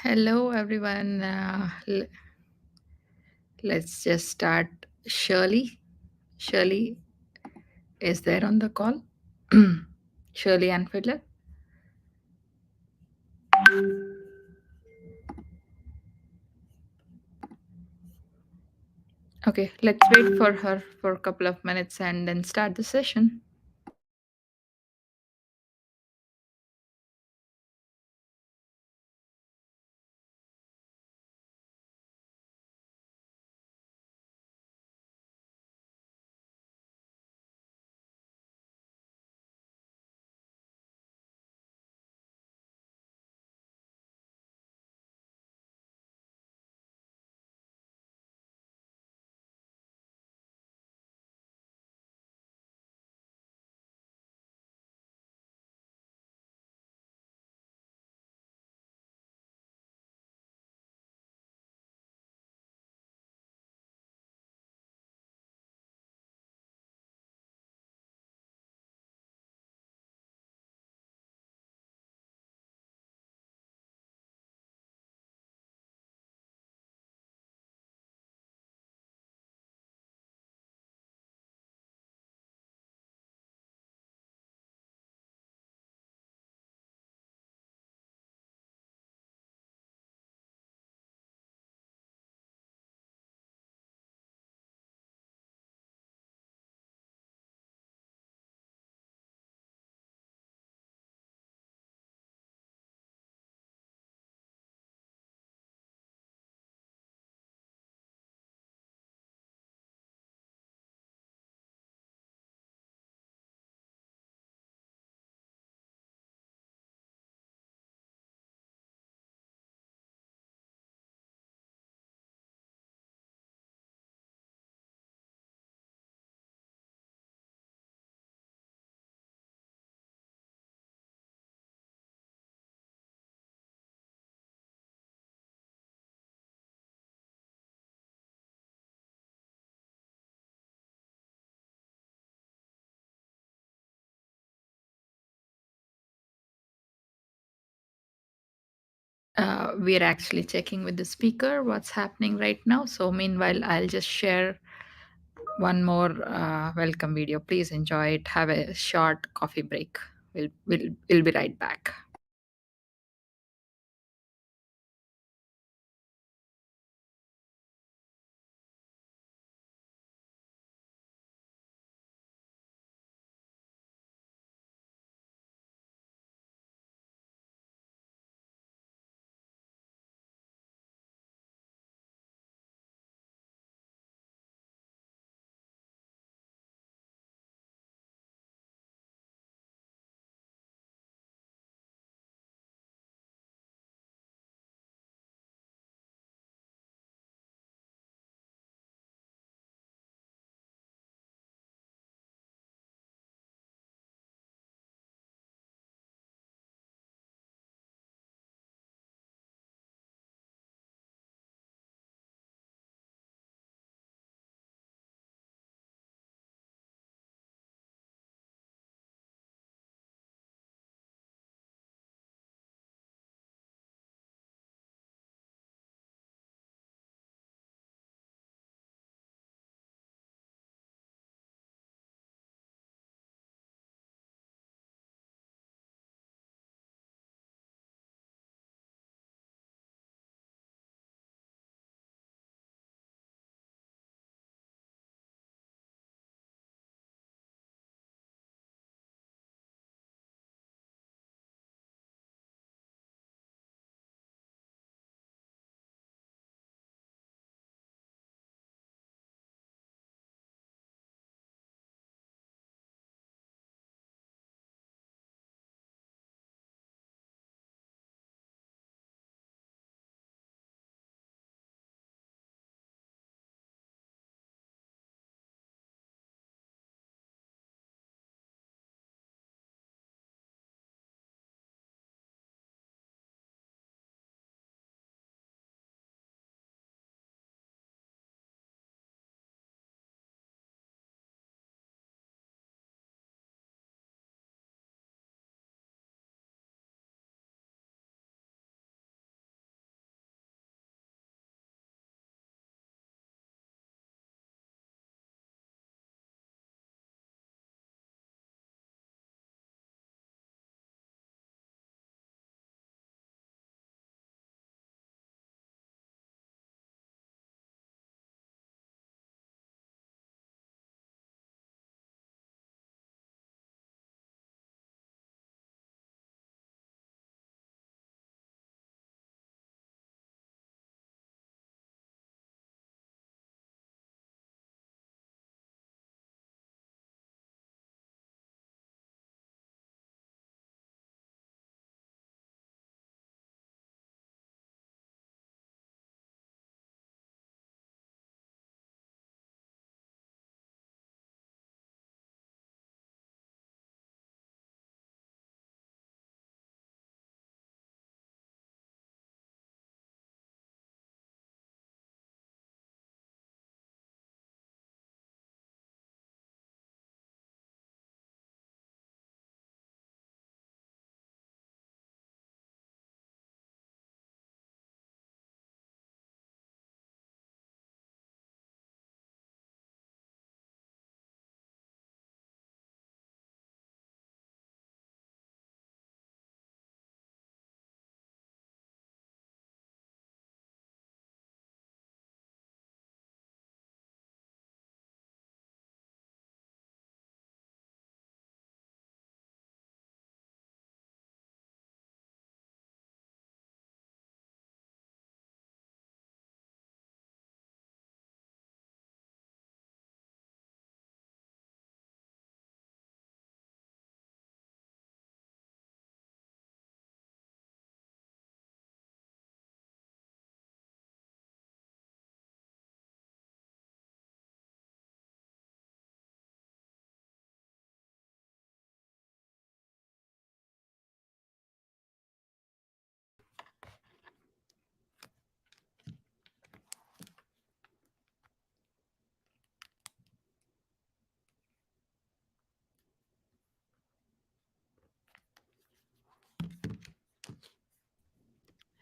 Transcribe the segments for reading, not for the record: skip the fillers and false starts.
Hello, everyone. Let's just start. Shirley is there on the call. Shirley and Fiddler. Okay, let's wait for her for a couple of minutes and then start the session. We're actually checking with the speaker what's happening right now. So, meanwhile, I'll just share one more welcome video. Please enjoy it. Have a short coffee break. We'll be right back.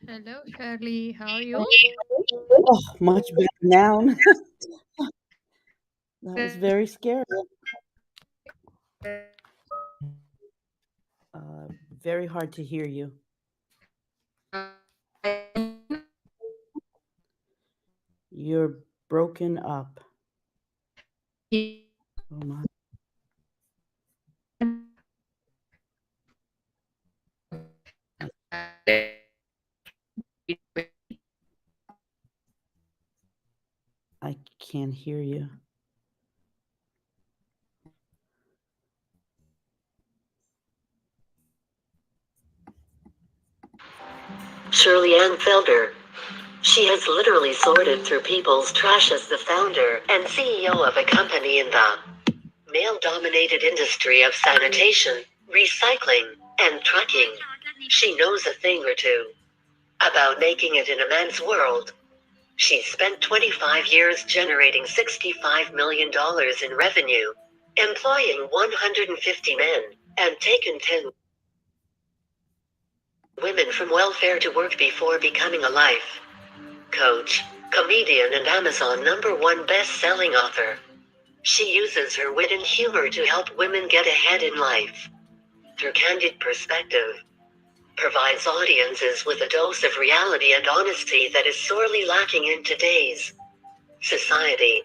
Hello, Shirley. How are you? Oh, much better now. That was very scary. Uh, Very hard to hear you. You're broken up. Oh my, I, I can't hear you. Shirley Ann Felder. She has literally sorted through people's trash as the founder and CEO of a company in the male-dominated industry of sanitation, recycling, and trucking. She knows a thing or two about making it in a man's world. She spent 25 years generating $65 million in revenue, employing 150 men, and taken 10 women from welfare to work before becoming a life coach, comedian, and Amazon #1 best-selling author. She uses her wit and humor to help women get ahead in life. Her candid perspective provides audiences with a dose of reality and honesty that is sorely lacking in today's society.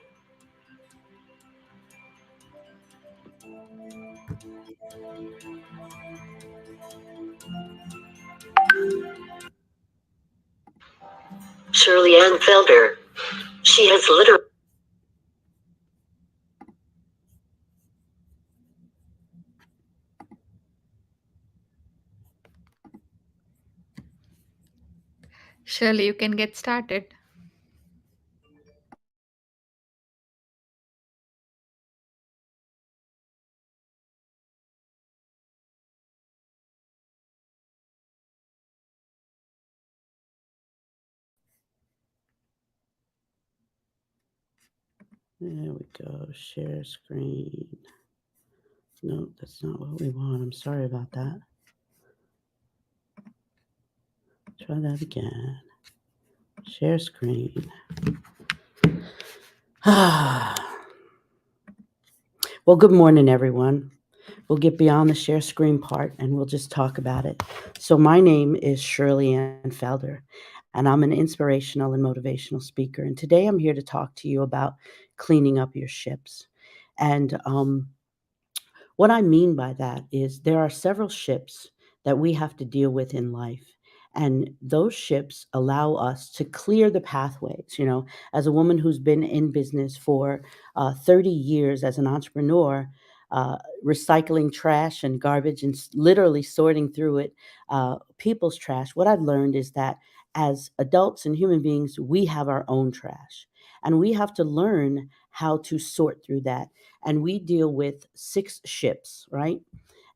Shirley Ann Felder. She has literally Shirley, you can get started. There we go. Share screen. No, that's not what we want. I'm sorry about that. Try that again. Share screen. Well, good morning, everyone. We'll get beyond the share screen part and we'll just talk about it. So, my name is Shirley Ann Felder, and I'm an inspirational and motivational speaker. And today I'm here to talk to you about cleaning up your ships. And what I mean by that is there are several ships that we have to deal with in life. And those ships allow us to clear the pathways. As a woman who's been in business for 30 years as an entrepreneur, uh, recycling trash and garbage and literally sorting through it, people's trash, what I've learned is that as adults and human beings, we have our own trash. And we have to learn how to sort through that, and we deal with 6 ships, right?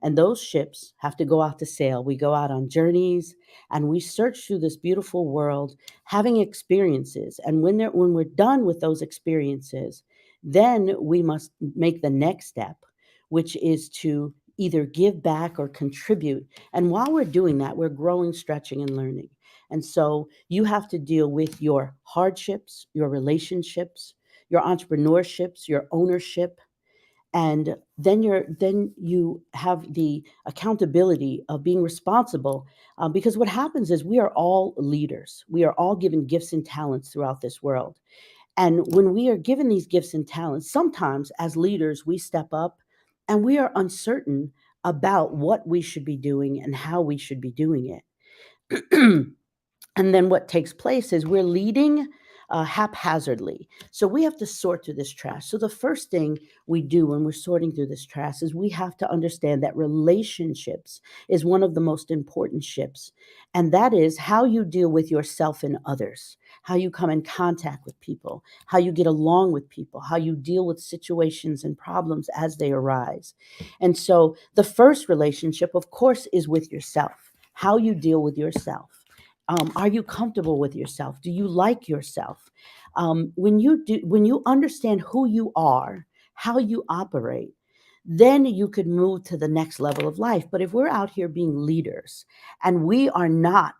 And those ships have to go out to sail. We go out on journeys and we search through this beautiful world, having experiences. And when we're done with those experiences, then we must make the next step, which is to either give back or contribute. And while we're doing that, we're growing, stretching, and learning. And so you have to deal with your hardships, your relationships, your entrepreneurships, your ownership, and then you have the accountability of being responsible, because what happens is we are all leaders. We are all given gifts and talents throughout this world, and when we are given these gifts and talents, sometimes as leaders we step up and we are uncertain about what we should be doing and how we should be doing it. And then what takes place is we're leading haphazardly. So we have to sort through this trash. So the first thing we do when we're sorting through this trash is we have to understand that relationships is one of the most important ships. And that is how you deal with yourself and others, how you come in contact with people, how you get along with people, how you deal with situations and problems as they arise. And so the first relationship, of course, is with yourself, how you deal with yourself. Are you comfortable with yourself? Do you like yourself? When you understand who you are, how you operate, then you could move to the next level of life. But if we're out here being leaders and we are not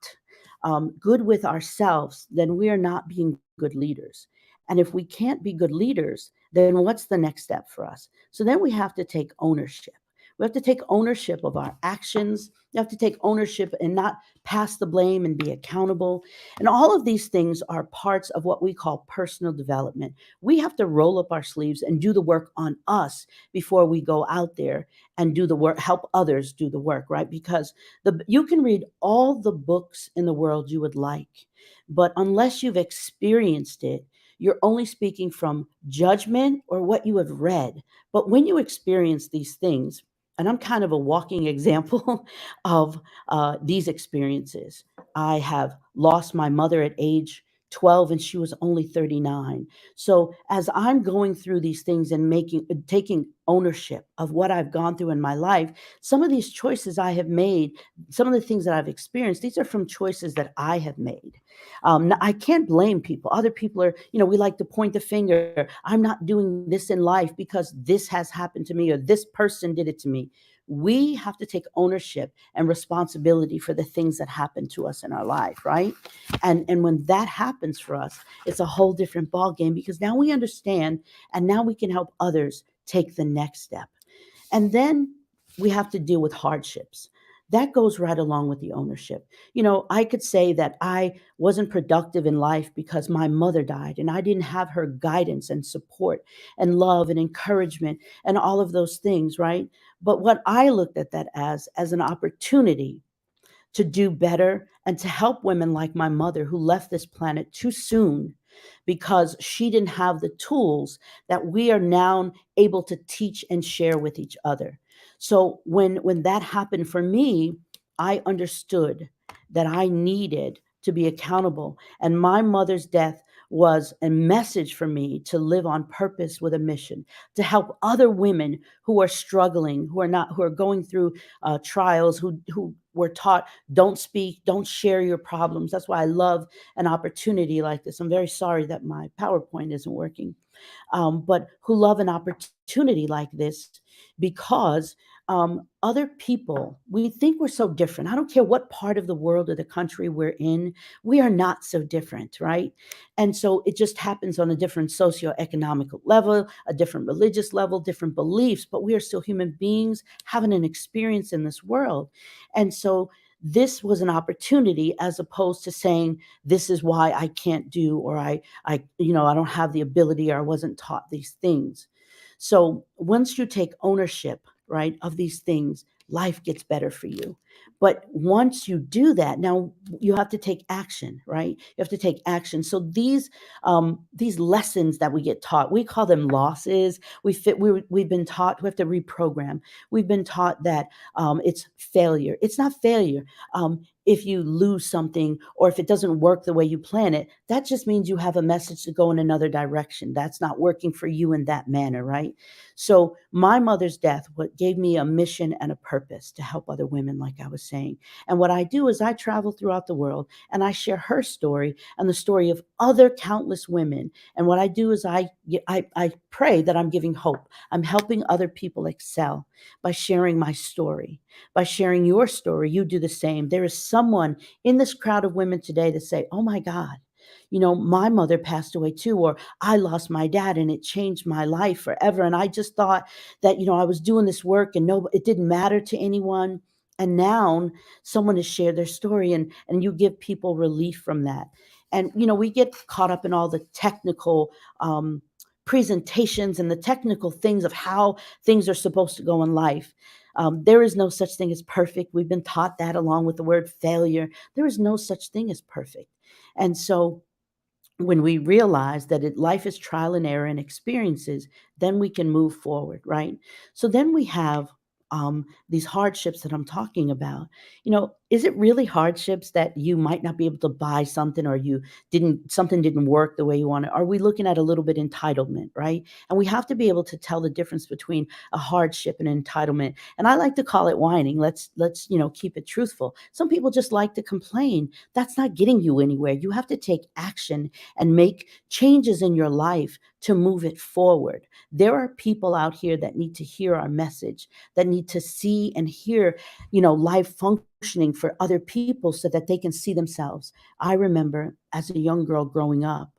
good with ourselves, then we are not being good leaders. And if we can't be good leaders, then what's the next step for us? So then we have to take ownership. We have to take ownership of our actions. You have to take ownership and not pass the blame and be accountable. And all of these things are parts of what we call personal development. We have to roll up our sleeves and do the work on us before we go out there and do the work, help others do the work, right? Because you can read all the books in the world you would like, but unless you've experienced it, you're only speaking from judgment or what you have read. But when you experience these things, and I'm kind of a walking example of these experiences. I have lost my mother at age 12 and she was only 39. So as I'm going through these things and taking ownership of what I've gone through in my life, some of these choices I have made, some of the things that I've experienced, these are from choices that I have made. I can't blame people. Other people are, we like to point the finger. I'm not doing this in life because this has happened to me or this person did it to me. We have to take ownership and responsibility for the things that happen to us in our life, right? And when that happens for us, it's a whole different ball game because now we understand and now we can help others take the next step. And then we have to deal with hardships. That goes right along with the ownership. I could say that I wasn't productive in life because my mother died and I didn't have her guidance and support and love and encouragement and all of those things, right? But what I looked at that as an opportunity to do better and to help women like my mother who left this planet too soon because she didn't have the tools that we are now able to teach and share with each other. So when that happened for me, I understood that I needed to be accountable, and my mother's death was a message for me to live on purpose with a mission to help other women who are struggling, who are going through trials, who were taught don't speak, don't share your problems. That's why I love an opportunity like this. I'm very sorry that my PowerPoint isn't working, but who love an opportunity like this because other people, we think we're so different. I don't care what part of the world or the country we're in, we are not so different, right? And so it just happens on a different socioeconomic level, a different religious level, different beliefs, but we are still human beings having an experience in this world. And so this was an opportunity as opposed to saying this is why I can't do or I don't have the ability or I wasn't taught these things. So once you take ownership, right, of these things, life gets better for you. But once you do that, now you have to take action, right? You have to take action. So these lessons that we get taught, we call them losses. We've been taught we have to reprogram. We've been taught that it's failure. It's not failure. If you lose something or if it doesn't work the way you plan it, that just means you have a message to go in another direction. That's not working for you in that manner, right? So my mother's death, what gave me a mission and a purpose to help other women, like I was saying. And what I do is I travel throughout the world and I share her story and the story of other countless women. And what I do is I pray that I'm giving hope. I'm helping other people excel by sharing my story, by sharing your story. You do the same. There is someone in this crowd of women today that say, oh my God, my mother passed away too, or I lost my dad and it changed my life forever. And I just thought that, I was doing this work and no, it didn't matter to anyone. And now someone has shared their story and you give people relief from that. And, we get caught up in all the technical presentations and the technical things of how things are supposed to go in life. There is no such thing as perfect. We've been taught that along with the word failure. There is no such thing as perfect. And so when we realize that life is trial and error and experiences, then we can move forward, right? So then we have these hardships that I'm talking about. Is it really hardships that you might not be able to buy something or something didn't work the way you want it? Are we looking at a little bit entitlement, right? And we have to be able to tell the difference between a hardship and entitlement. And I like to call it whining. Let's keep it truthful. Some people just like to complain. That's not getting you anywhere. You have to take action and make changes in your life to move it forward. There are people out here that need to hear our message, that need to see and hear, life function motioning for other people so that they can see themselves. I remember as a young girl growing up,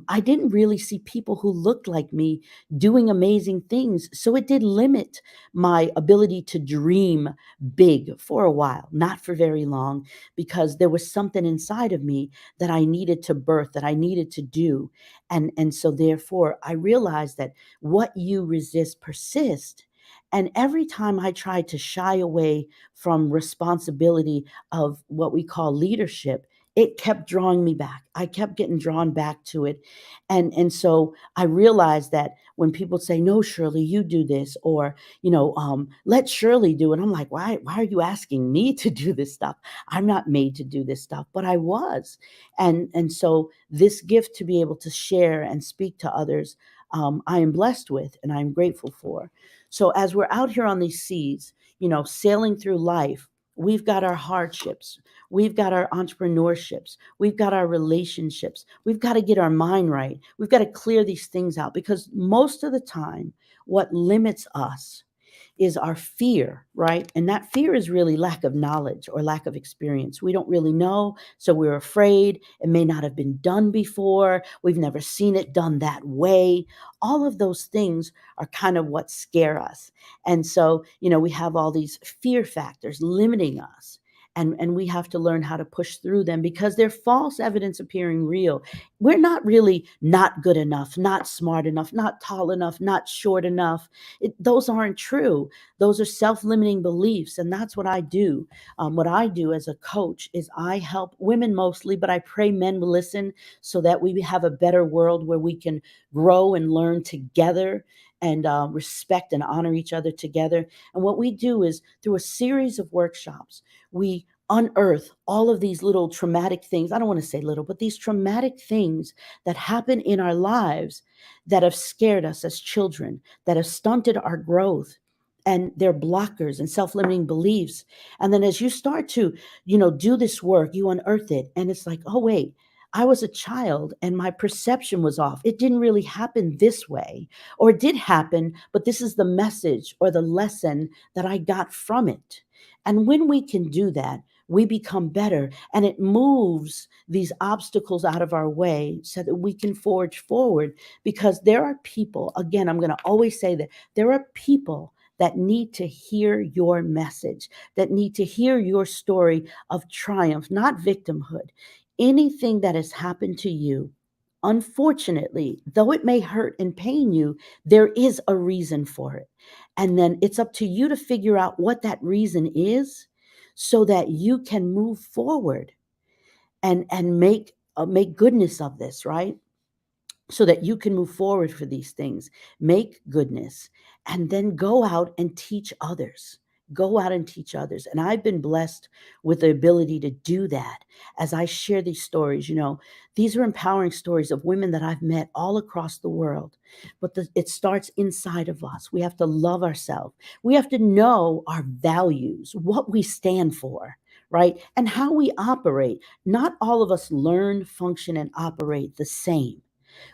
I didn't really see people who looked like me doing amazing things. So it did limit my ability to dream big for a while, not for very long, because there was something inside of me that I needed to birth, that I needed to do. And so therefore I realized that what you resist persists. And every time I tried to shy away from responsibility of what we call leadership, it kept drawing me back. I kept getting drawn back to it. And so I realized that when people say, no, Shirley, you do this, or, let Shirley do it. I'm like, why are you asking me to do this stuff? I'm not made to do this stuff, but I was. And so this gift to be able to share and speak to others, I am blessed with and I'm grateful for. So as we're out here on these seas, sailing through life, we've got our hardships, we've got our entrepreneurships, we've got our relationships, we've got to get our mind right. We've got to clear these things out because most of the time, what limits us is our fear, right? And that fear is really lack of knowledge or lack of experience. We don't really know, so we're afraid. It may not have been done before. We've never seen it done that way. All of those things are kind of what scare us. And so, we have all these fear factors limiting us. And we have to learn how to push through them because they're false evidence appearing real. We're not really not good enough, not smart enough, not tall enough, not short enough. Those aren't true. Those are self-limiting beliefs, and that's what I do. What I do as a coach is I help women mostly, but I pray men will listen so that we have a better world where we can grow and learn together and respect and honor each other together. And what we do is through a series of workshops, we unearth all of these little traumatic things. I don't want to say little, but these traumatic things that happen in our lives that have scared us as children, that have stunted our growth. And they're blockers and self-limiting beliefs. And then as you start to, do this work, you unearth it. And it's like, oh, wait, I was a child and my perception was off. It didn't really happen this way, or it did happen, but this is the message or the lesson that I got from it. And when we can do that, we become better and it moves these obstacles out of our way so that we can forge forward. Because there are people, again, I'm going to always say that there are people that need to hear your message, that need to hear your story of triumph, not victimhood. Anything that has happened to you, unfortunately, though it may hurt and pain you, there is a reason for it. And then it's up to you to figure out what that reason is so that you can move forward and make goodness of this, right? So that you can move forward for these things, make goodness, and then go out and teach others. Go out and teach others. And I've been blessed with the ability to do that as I share these stories. These are empowering stories of women that I've met all across the world. But it starts inside of us. We have to love ourselves. We have to know our values, what we stand for, right? And how we operate. Not all of us learn, function, and operate the same.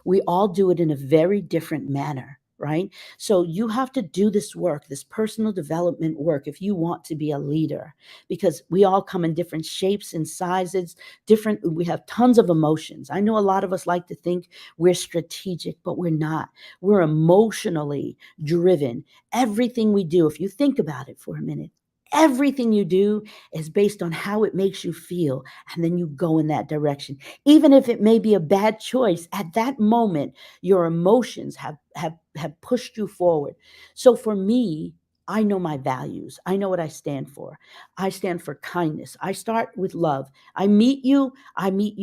We all do it in a very different manner, right? So you have to do this work, this personal development work, if you want to be a leader, because we all come in different shapes and sizes, we have tons of emotions. I know a lot of us like to think we're strategic, but we're not. We're emotionally driven. Everything we do, if you think about it for a minute, everything you do is based on how it makes you feel. And then you go in that direction. Even if it may be a bad choice, at that moment, your emotions have pushed you forward. So for me, I know my values. I know what I stand for. I stand for kindness. I start with love. I meet you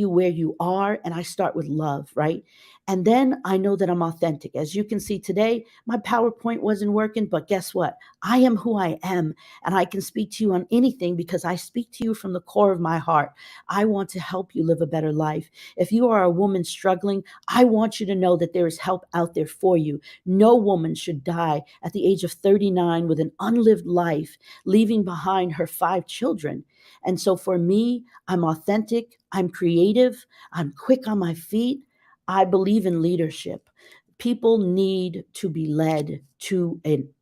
where you are, and I start with love, right? And then I know that I'm authentic. As you can see today, my PowerPoint wasn't working, but guess what? I am who I am, and I can speak to you on anything because I speak to you from the core of my heart. I want to help you live a better life. If you are a woman struggling, I want you to know that there is help out there for you. No woman should die at the age of 39 with an unlived life, leaving behind her 5 children. And so for me, I'm authentic, I'm creative, I'm quick on my feet. I believe in leadership. People need to be led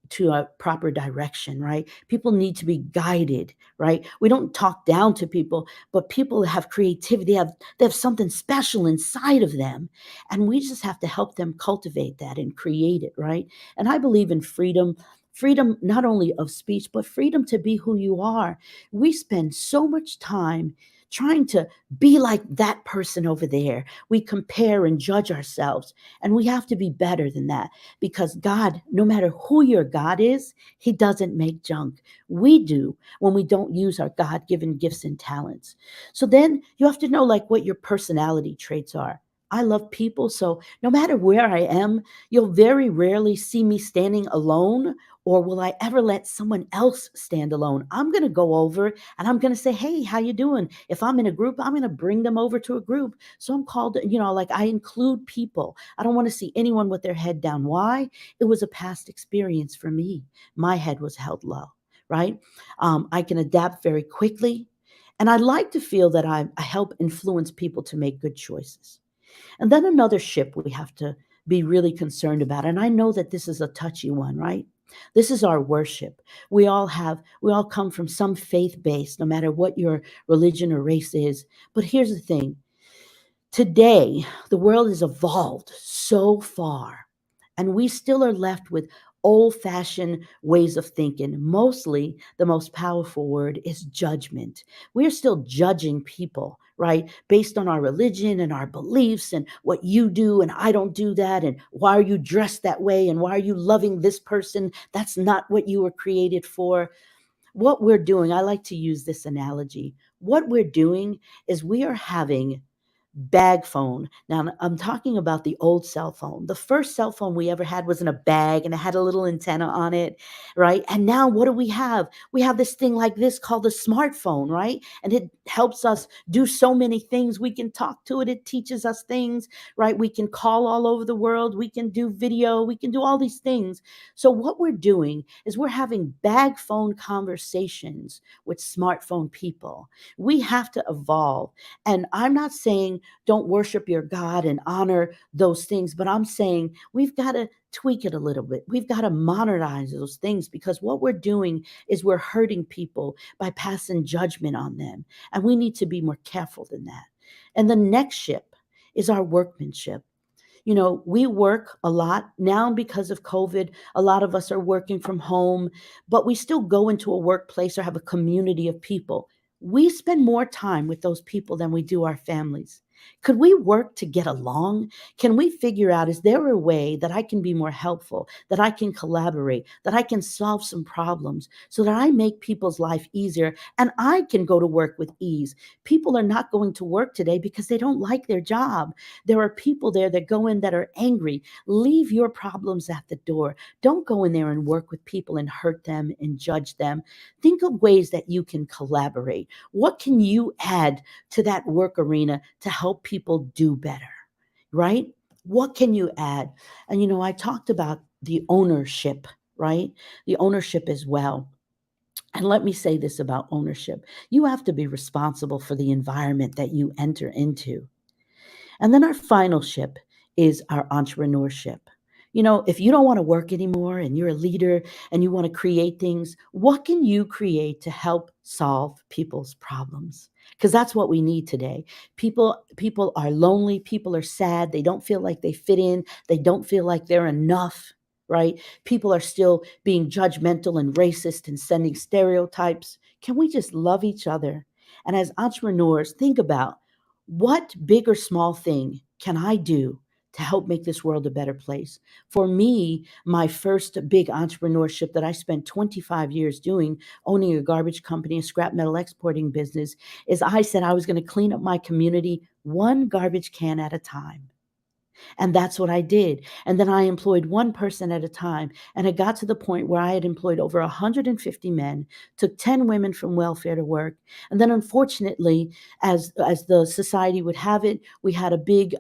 to a proper direction, right? People need to be guided, right? We don't talk down to people, but people have creativity, they have something special inside of them, and we just have to help them cultivate that and create it, right? And I believe in freedom. Freedom not only of speech, but freedom to be who you are. We spend so much time trying to be like that person over there. We compare and judge ourselves, and we have to be better than that, because God, no matter who your God is, He doesn't make junk. We do when we don't use our God given gifts and talents. So then you have to know like what your personality traits are. I love people, so no matter where I am, you'll very rarely see me standing alone, or will I ever let someone else stand alone. I'm going to go over and I'm going to say, hey, how you doing? If I'm in a group, I'm going to bring them over to a group. So I'm called, like I include people. I don't want to see anyone with their head down. Why? It was a past experience for me. My head was held low, right? I can adapt very quickly. And I like to feel that I help influence people to make good choices. And then another ship we have to be really concerned about. And I know that this is a touchy one, right? This is our worship. We all come from some faith base, no matter what your religion or race is. But here's the thing. Today, the world has evolved so far, and we still are left with old fashioned ways of thinking. Mostly, the most powerful word is judgment. We're still judging people, right? Based on our religion and our beliefs and what you do and I don't do that. And why are you dressed that way? And why are you loving this person? That's not what you were created for. What we're doing, I like to use this analogy. What we're doing is we are having bag phone. Now, I'm talking about the old cell phone. The first cell phone we ever had was in a bag and it had a little antenna on it, right? And now what do we have? We have this thing like this called a smartphone, right? And it helps us do so many things. We can talk to it. It teaches us things, right? We can call all over the world. We can do video. We can do all these things. So what we're doing is we're having bag phone conversations with smartphone people. We have to evolve. And I'm not saying don't worship your God and honor those things, but I'm saying we've got to tweak it a little bit. We've got to modernize those things, because what we're doing is we're hurting people by passing judgment on them. And we need to be more careful than that. And the next ship is our workmanship. We work a lot now because of COVID. A lot of us are working from home, but we still go into a workplace or have a community of people. We spend more time with those people than we do our families. Could we work to get along? Can we figure out, is there a way that I can be more helpful, that I can collaborate, that I can solve some problems so that I make people's life easier and I can go to work with ease? People are not going to work today because they don't like their job. There are people there that go in that are angry. Leave your problems at the door. Don't go in there and work with people and hurt them and judge them. Think of ways that you can collaborate. What can you add to that work arena to help people do better, right? What can you add? And, I talked about the ownership, right? The ownership as well. And let me say this about ownership. You have to be responsible for the environment that you enter into. And then our final ship is our entrepreneurship. If you don't want to work anymore and you're a leader and you want to create things, what can you create to help solve people's problems? Because that's what we need today. People are lonely, people are sad, they don't feel like they fit in, they don't feel like they're enough, right? People are still being judgmental and racist and sending stereotypes. Can we just love each other? And as entrepreneurs, think about, what big or small thing can I do to help make this world a better place? For me, my first big entrepreneurship that I spent 25 years doing, owning a garbage company, a scrap metal exporting business, is I said I was going to clean up my community one garbage can at a time. And that's what I did. And then I employed one person at a time. And it got to the point where I had employed over 150 men, took 10 women from welfare to work. And then unfortunately, as the society would have it, we had a big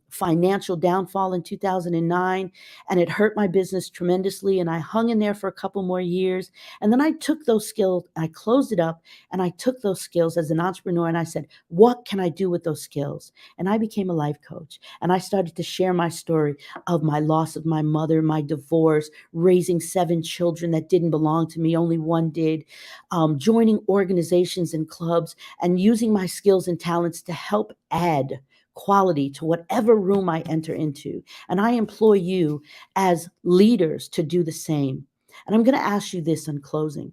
financial downfall in 2009. And it hurt my business tremendously. And I hung in there for a couple more years. And then I took those skills, I closed it up, and I took those skills as an entrepreneur. And I said, what can I do with those skills? And I became a life coach. And I started to share my story of my loss of my mother, my divorce, raising 7 children that didn't belong to me, only one did, joining organizations and clubs, and using my skills and talents to help add quality to whatever room I enter into. And I employ you as leaders to do the same. And I'm going to ask you this in closing.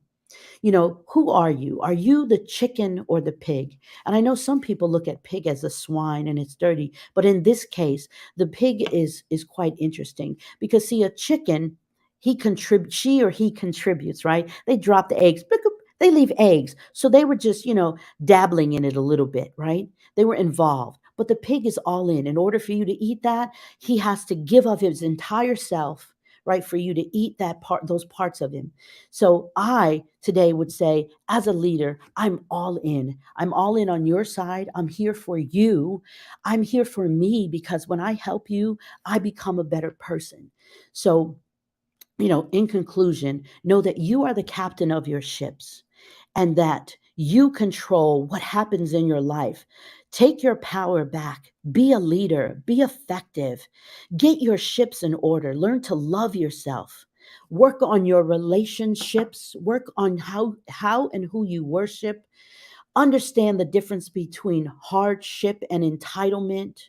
Who are you? Are you the chicken or the pig? And I know some people look at pig as a swine and it's dirty, but in this case, the pig is quite interesting because see, a chicken, she or he contributes, right? They drop the eggs, pick up, they leave eggs. So they were just, dabbling in it a little bit, right? They were involved. But the pig is all in. In order for you to eat that, he has to give of his entire self, right, for you to eat those parts of him. So I today would say, as a leader, I'm all in. I'm all in on your side. I'm here for you. I'm here for me because when I help you, I become a better person. So, in conclusion, know that you are the captain of your ships and that you control what happens in your life. Take your power back. Be a leader. Be effective. Get your ships in order. Learn to love yourself. Work on your relationships. Work on how and who you worship. Understand the difference between hardship and entitlement.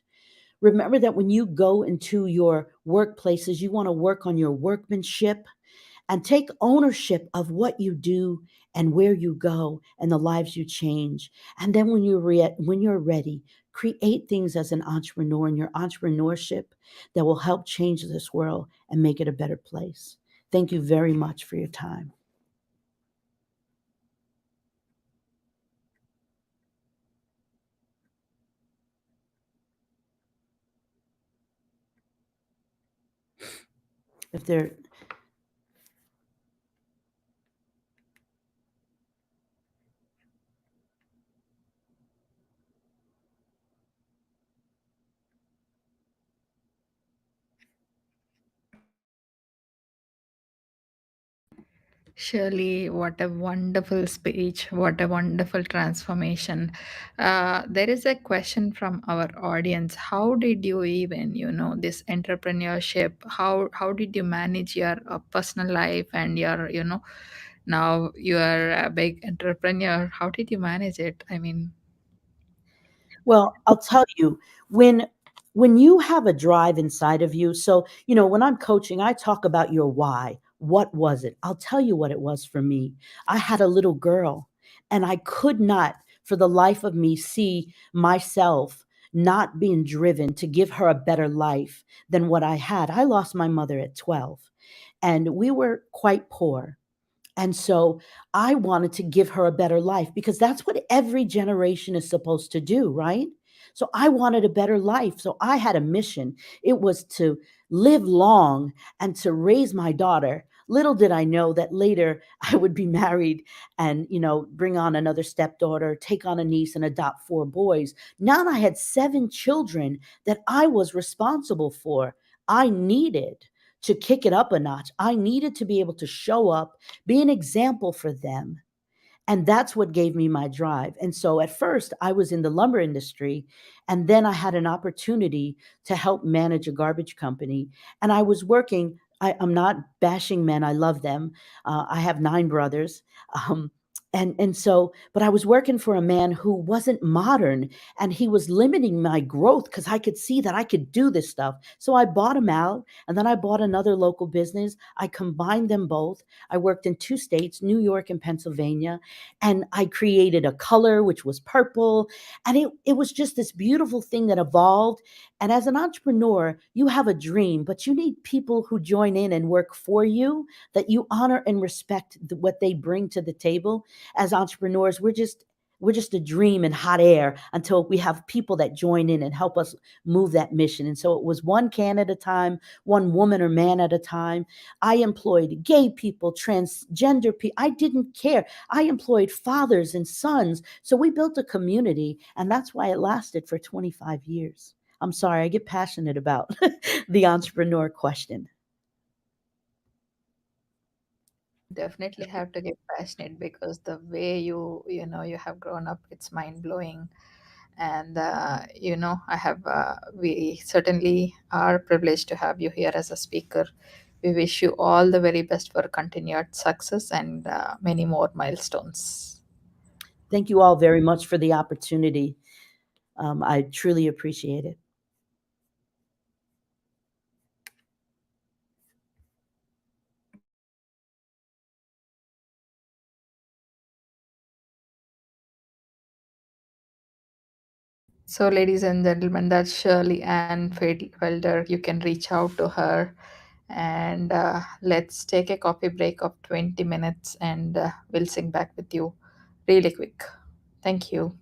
Remember that when you go into your workplaces, you want to work on your workmanship and take ownership of what you do and where you go and the lives you change. And then when you're ready, create things as an entrepreneur in your entrepreneurship that will help change this world and make it a better place. Thank you very much for your time. If there Surely, what a wonderful speech, what a wonderful transformation. There is a question from our audience. How did you even, this entrepreneurship? How did you manage your personal life and your, now you are a big entrepreneur. How did you manage it? I mean, Well, I'll tell you, when you have a drive inside of you, so, when I'm coaching, I talk about your why. What was it? I'll tell you what it was for me. I had a little girl and I could not for the life of me see myself not being driven to give her a better life than what I had. I lost my mother at 12 and we were quite poor. And so I wanted to give her a better life because that's what every generation is supposed to do, right? So I wanted a better life. So I had a mission. It was to live long and to raise my daughter. Little did I know that later I would be married and, bring on another stepdaughter, take on a niece, and adopt 4 boys. Now I had 7 children that I was responsible for. I needed to kick it up a notch. I needed to be able to show up, be an example for them. And that's what gave me my drive. And so at first, I was in the lumber industry. And then I had an opportunity to help manage a garbage company. And I was working, I'm not bashing men, I love them. I have 9 brothers. Um, but I was working for a man who wasn't modern and he was limiting my growth because I could see that I could do this stuff. So I bought him out and then I bought another local business. I combined them both. I worked in 2 states, New York and Pennsylvania, and I created a color which was purple. And it was just this beautiful thing that evolved. And as an entrepreneur, you have a dream, but you need people who join in and work for you, that you honor and respect what they bring to the table. As entrepreneurs, we're just a dream in hot air until we have people that join in and help us move that mission. And so it was one can at a time, one woman or man at a time. I employed gay people, transgender people. I didn't care. I employed fathers and sons. So we built a community, and that's why it lasted for 25 years. I'm sorry, I get passionate about the entrepreneur question. definitely have to get passionate because the way you have grown up, it's mind blowing. And we certainly are privileged to have you here as a speaker. We wish you all the very best for continued success and many more milestones. Thank you all very much for the opportunity. I truly appreciate it. So, ladies and gentlemen, that's Shirley Ann Felder. You can reach out to her, and let's take a coffee break of 20 minutes, and we'll sing back with you really quick. Thank you.